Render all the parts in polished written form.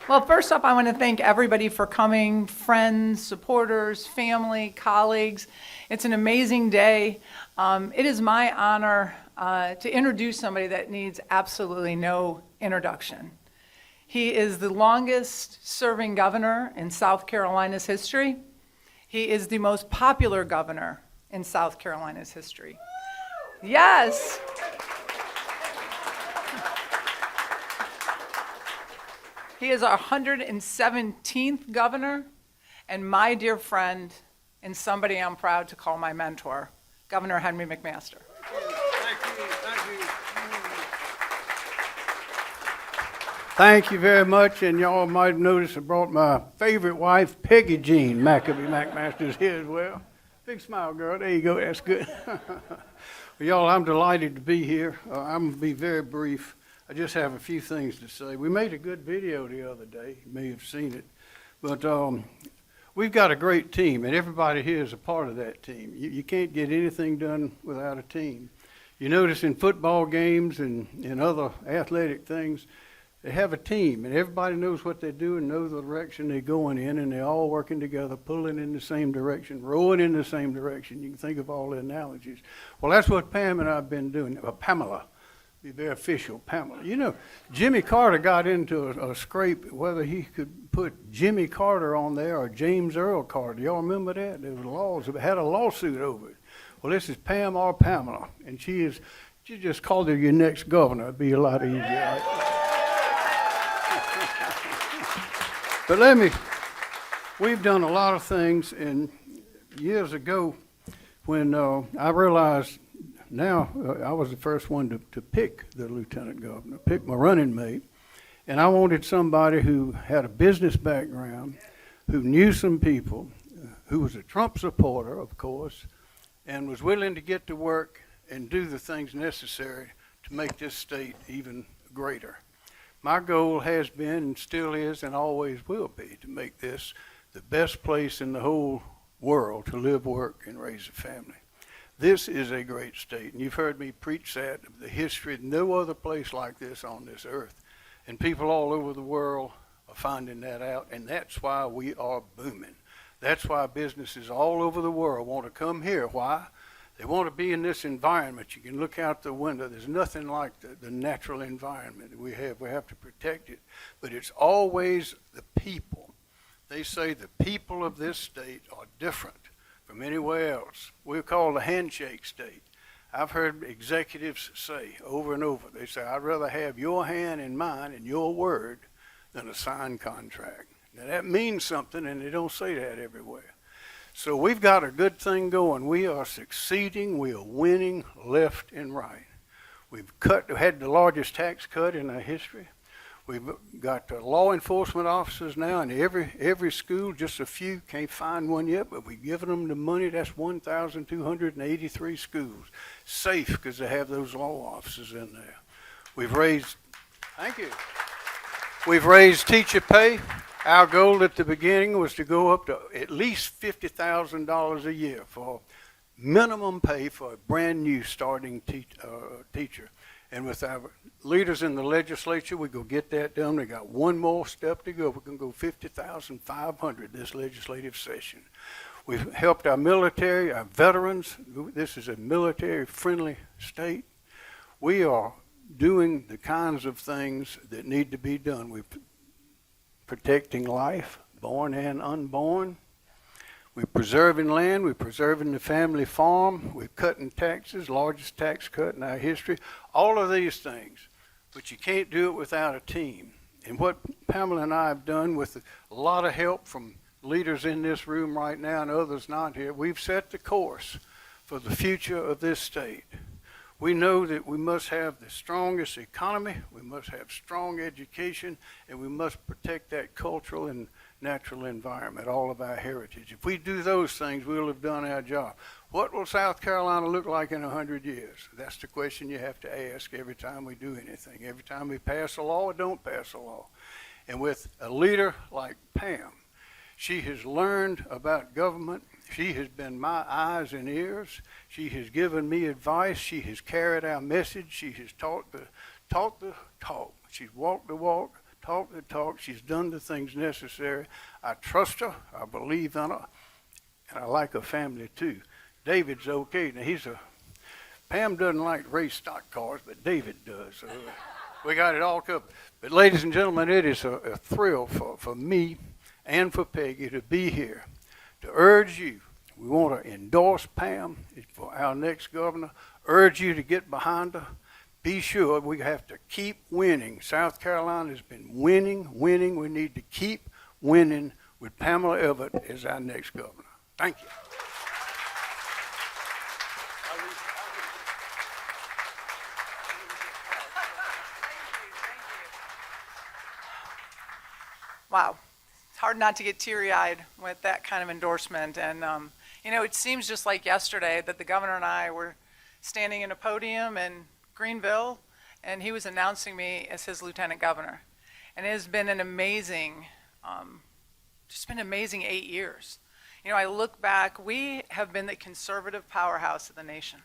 Well, first off, I want to thank everybody for coming, friends, supporters, family, colleagues. It's an amazing day. It is my honor to introduce somebody that needs absolutely no introduction. He is the longest serving governor in South Carolina's history. He is the most popular governor in South Carolina's history. Yes. He is our 117th governor, and my dear friend, and somebody I'm proud to call my mentor, Governor Henry McMaster. Thank you very much, and y'all might have noticed I brought my favorite wife, Peggy Jean McMaster, is here as well. Big smile, girl. There you go. That's good. Well, y'all, I'm delighted to be here. I'm going to be very brief. I just have a few things to say. We made a good video the other day. You may have seen it. But we've got a great team, and everybody here is a part of that team. You can't get anything done without a team. You notice in football games and in other athletic things, they have a team, and everybody knows what they're doing, knows the direction they're going in, and they're all working together, pulling in the same direction, rowing in the same direction. You can think of all the analogies. Well, that's what Pam and I have been doing. Pamela. Be very official, Pamela. You know, Jimmy Carter got into a scrape whether he could put Jimmy Carter on there or James Earl Carter. Y'all remember that? There was laws, had a lawsuit over it. Well, this is Pam or Pamela, and she just called her your next governor. It'd be a lot easier. Right? But we've done a lot of things, and years ago when I realized now, I was the first one to pick the lieutenant governor, pick my running mate, and I wanted somebody who had a business background, who knew some people, who was a Trump supporter, of course, and was willing to get to work and do the things necessary to make this state even greater. My goal has been and still is and always will be to make this the best place in the whole world to live, work, and raise a family. This is a great state, and you've heard me preach that, the history, no other place like this on this earth. And people all over the world are finding that out, and that's why we are booming. That's why businesses all over the world want to come here. Why? They want to be in this environment. You can look out the window. There's nothing like the natural environment that we have. We have to protect it. But it's always the people. They say the people of this state are different from anywhere else. We're called a handshake state. I've heard executives say over and over, they say, I'd rather have your hand in mine and your word than a signed contract. Now that means something, and they don't say that everywhere. So we've got a good thing going. We are succeeding. We are winning left and right. We've had the largest tax cut in our history. We've got law enforcement officers now in every school, just a few, can't find one yet, but we've given them the money. That's 1,283 schools. Safe because they have those law officers in there. Thank you. We've raised teacher pay. Our goal at the beginning was to go up to at least $50,000 a year for minimum pay for a brand new starting teacher. And with our leaders in the legislature, we go get that done. We got one more step to go. We're going to go $50,500 this legislative session. We've helped our military, our veterans. This is a military-friendly state. We are doing the kinds of things that need to be done. We're protecting life, born and unborn. We're preserving land. We're preserving the family farm. We're cutting taxes, largest tax cut in our history. All of these things. But you can't do it without a team. And what Pamela and I have done with a lot of help from leaders in this room right now and others not here, we've set the course for the future of this state. We know that we must have the strongest economy, we must have strong education, and we must protect that cultural and natural environment, all of our heritage. If we do those things, we'll have done our job. What will South Carolina look like in 100 years? That's the question you have to ask every time we do anything, every time we pass a law or don't pass a law. And with a leader like Pam, she has learned about government. She has been my eyes and ears. She has given me advice. She has carried our message. She has taught the talk. She's walked the walk, talked the talk. She's done the things necessary. I trust her. I believe in her. And I like her family too. David's okay. Now Pam doesn't like to race stock cars, but David does. So we got it all covered. But ladies and gentlemen, it is a thrill for me and for Peggy to be here to urge you. We want to endorse Pam for our next governor. Urge you to get behind her. Be sure we have to keep winning. South Carolina has been winning. We need to keep winning with Pamela Evette as our next governor. Thank you. Wow. It's hard not to get teary-eyed with that kind of endorsement. And, it seems just like yesterday that the governor and I were standing in a podium in Greenville, and he was announcing me as his lieutenant governor. And it has been an amazing, 8 years. I look back, we have been the conservative powerhouse of the nation,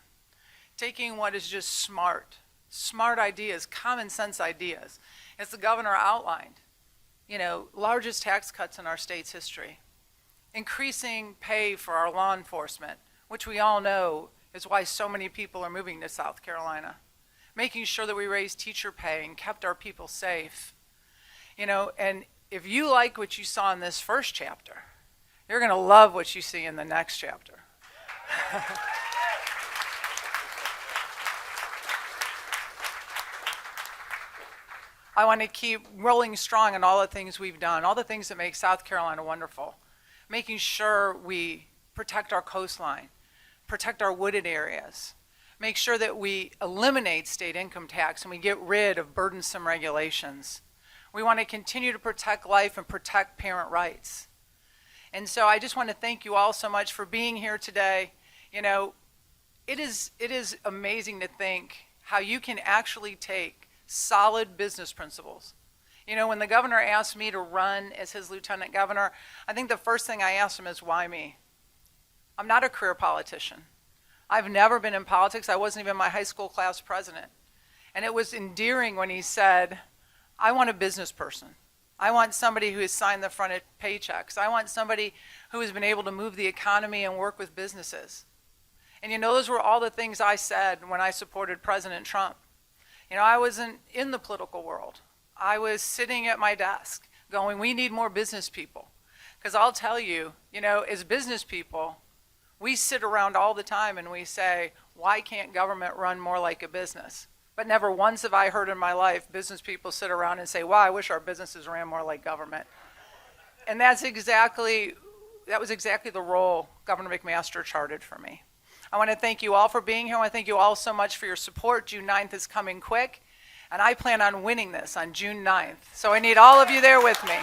taking what is just smart ideas, common sense ideas, as the governor outlined. Largest tax cuts in our state's history, increasing pay for our law enforcement, which we all know is why so many people are moving to South Carolina, making sure that we raised teacher pay and kept our people safe. And if you like what you saw in this first chapter, you're going to love what you see in the next chapter. I want to keep rolling strong on all the things we've done, all the things that make South Carolina wonderful, making sure we protect our coastline, protect our wooded areas, make sure that we eliminate state income tax and we get rid of burdensome regulations. We want to continue to protect life and protect parent rights. And so I just want to thank you all so much for being here today. It is amazing to think how you can actually take solid business principles. When the governor asked me to run as his lieutenant governor, I think the first thing I asked him is, why me? I'm not a career politician. I've never been in politics. I wasn't even my high school class president. And it was endearing when he said, I want a business person. I want somebody who has signed the front paychecks. I want somebody who has been able to move the economy and work with businesses. And those were all the things I said when I supported President Trump. I wasn't in the political world. I was sitting at my desk going, we need more business people. Because I'll tell you, as business people, we sit around all the time and we say, why can't government run more like a business? But never once have I heard in my life business people sit around and say, wow, I wish our businesses ran more like government. And that was exactly the role Governor McMaster charted for me. I want to thank you all for being here. I want to thank you all so much for your support. June 9th is coming quick, and I plan on winning this on June 9th. So I need all of you there with me.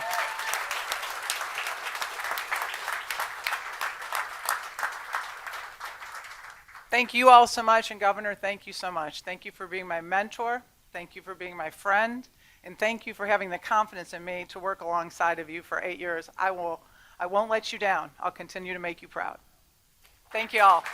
Thank you all so much, and Governor, thank you so much. Thank you for being my mentor. Thank you for being my friend, and thank you for having the confidence in me to work alongside of you for 8 years. I won't let you down. I'll continue to make you proud. Thank you all.